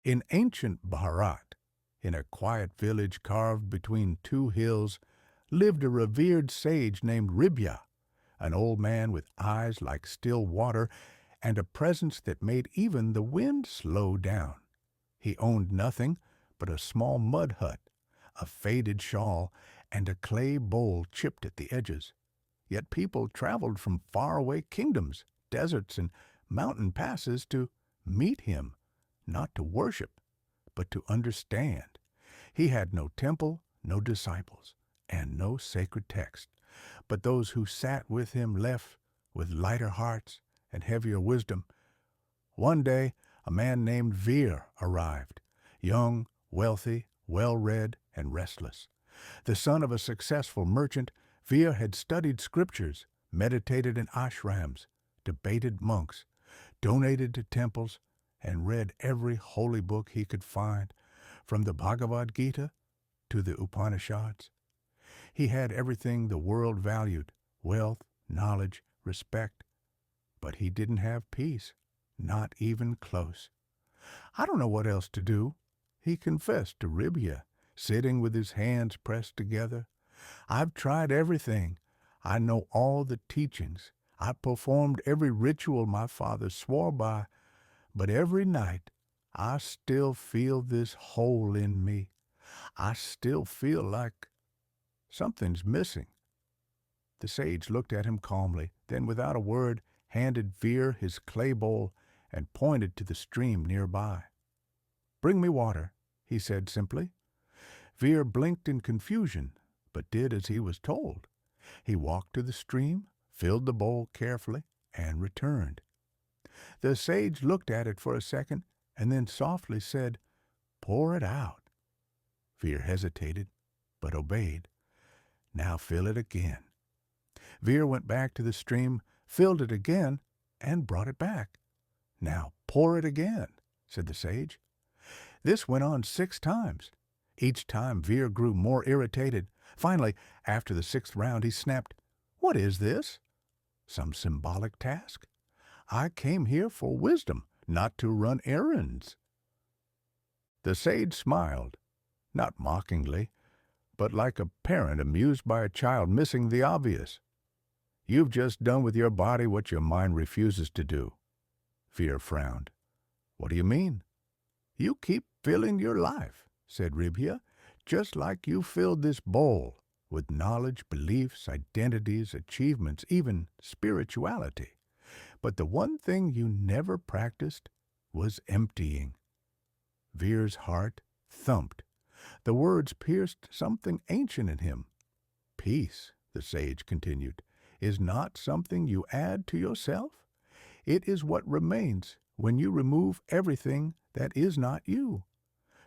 In ancient Bharat, in a quiet village carved between two hills, lived a revered sage named Ribhya, an old man with eyes like still water and a presence that made even the wind slow down. He owned nothing but a small mud hut, a faded shawl, and a clay bowl chipped at the edges. Yet people traveled from faraway kingdoms, deserts, and mountain passes to meet him, not to worship, but to understand. He had no temple, no disciples, and no sacred text. But those who sat with him left with lighter hearts and heavier wisdom. One day, a man named Veer arrived, young, wealthy, well-read, and restless. The son of a successful merchant, Veer had studied scriptures, meditated in ashrams, debated monks, donated to temples, and read every holy book he could find, from the Bhagavad Gita to the Upanishads. He had everything the world valued: wealth, knowledge, respect. But he didn't have peace, not even close. "I don't know what else to do," he confessed to Ribhya, sitting with his hands pressed together. "I've tried everything. I know all the teachings. I performed every ritual my father swore by, but every night I still feel this hole in me. I still feel like something's missing." The sage looked at him calmly, then without a word handed Veer his clay bowl and pointed to the stream nearby. "Bring me water," he said simply. Veer blinked in confusion, but did as he was told. He walked to the stream, filled the bowl carefully, and returned. The sage looked at it for a second and then softly said, "Pour it out." Veer hesitated, but obeyed. "Now fill it again." Veer went back to the stream, filled it again, and brought it back. "Now pour it again," said the sage. This went on 6 times. Each time Veer grew more irritated. Finally, after the 6th round, he snapped, "What is this? Some symbolic task? I came here for wisdom, not to run errands." The sage smiled, not mockingly, but like a parent amused by a child missing the obvious. "You've just done with your body what your mind refuses to do." Veer frowned. "What do you mean?" "You keep filling your life," said Ribhya, "just like you filled this bowl, with knowledge, beliefs, identities, achievements, even spirituality. But the one thing you never practiced was emptying." Veer's heart thumped. The words pierced something ancient in him. "Peace," the sage continued, "is not something you add to yourself. It is what remains when you remove everything that is not you.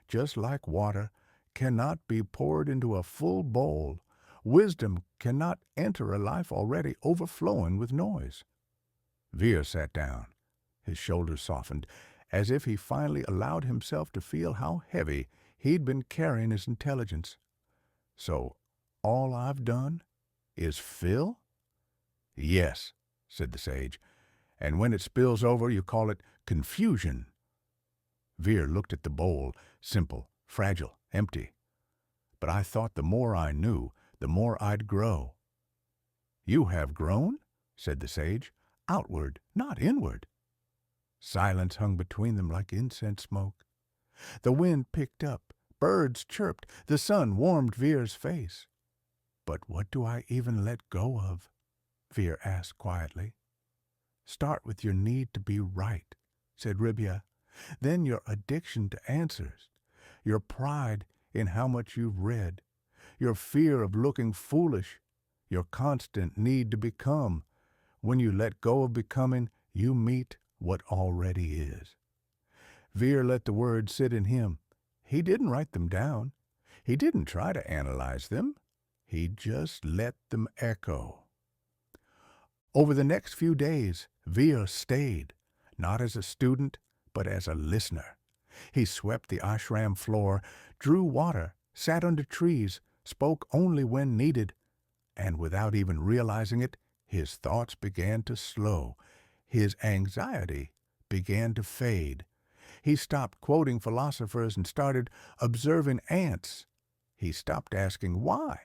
Just like water cannot be poured into a full bowl, wisdom cannot enter a life already overflowing with noise." Veer sat down. His shoulders softened, as if he finally allowed himself to feel how heavy he'd been carrying his intelligence. "So all I've done is fill?" "Yes," said the sage, "and when it spills over, you call it confusion." Veer looked at the bowl, simple, fragile, empty. "But I thought the more I knew, the more I'd grow." "You have grown," said the sage, "outward, not inward." Silence hung between them like incense smoke. The wind picked up, birds chirped, the sun warmed Veer's face. "But what do I even let go of?" Veer asked quietly. "Start with your need to be right," said Ribhya. "Then your addiction to answers, your pride in how much you've read, your fear of looking foolish, your constant need to become. When you let go of becoming, you meet what already is." Veer let the words sit in him. He didn't write them down. He didn't try to analyze them. He just let them echo. Over the next few days, Veer stayed, not as a student, but as a listener. He swept the ashram floor, drew water, sat under trees, spoke only when needed, and without even realizing it, his thoughts began to slow. His anxiety began to fade. He stopped quoting philosophers and started observing ants. He stopped asking why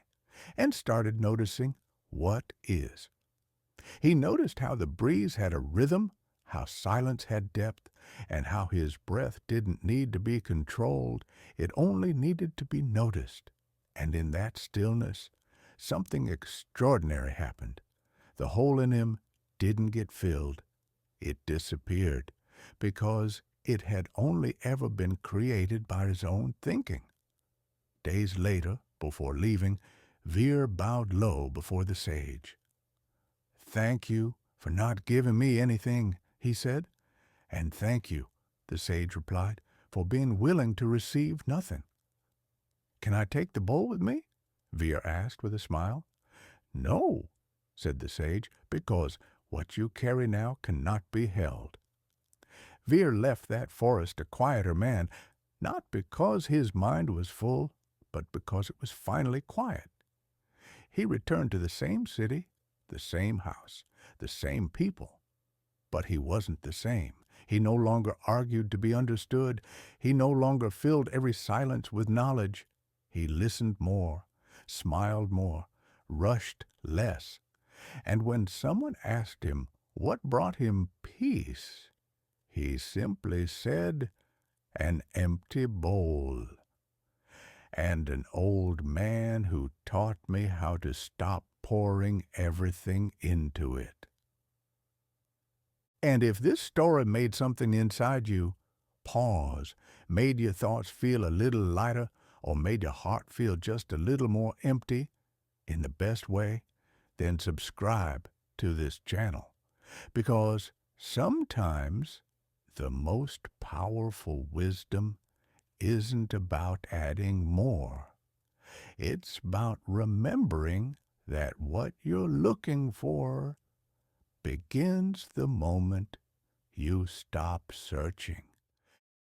and started noticing what is. He noticed how the breeze had a rhythm, how silence had depth, and how his breath didn't need to be controlled. It only needed to be noticed. And in that stillness, something extraordinary happened. The hole in him didn't get filled. It disappeared because it had only ever been created by his own thinking. Days later, before leaving, Veer bowed low before the sage. "Thank you for not giving me anything," he said. "And thank you," the sage replied, "for being willing to receive nothing." "Can I take the bowl with me?" Veer asked with a smile. "No," said the sage, "because what you carry now cannot be held." Veer left that forest a quieter man, not because his mind was full, but because it was finally quiet. He returned to the same city, the same house, the same people. But he wasn't the same. He no longer argued to be understood. He no longer filled every silence with knowledge. He listened more, smiled more, rushed less. And when someone asked him what brought him peace, he simply said, "An empty bowl. And an old man who taught me how to stop pouring everything into it." And if this story made something inside you pause, made your thoughts feel a little lighter, or made your heart feel just a little more empty in the best way, then subscribe to this channel. Because sometimes the most powerful wisdom isn't about adding more. It's about remembering that what you're looking for begins the moment you stop searching.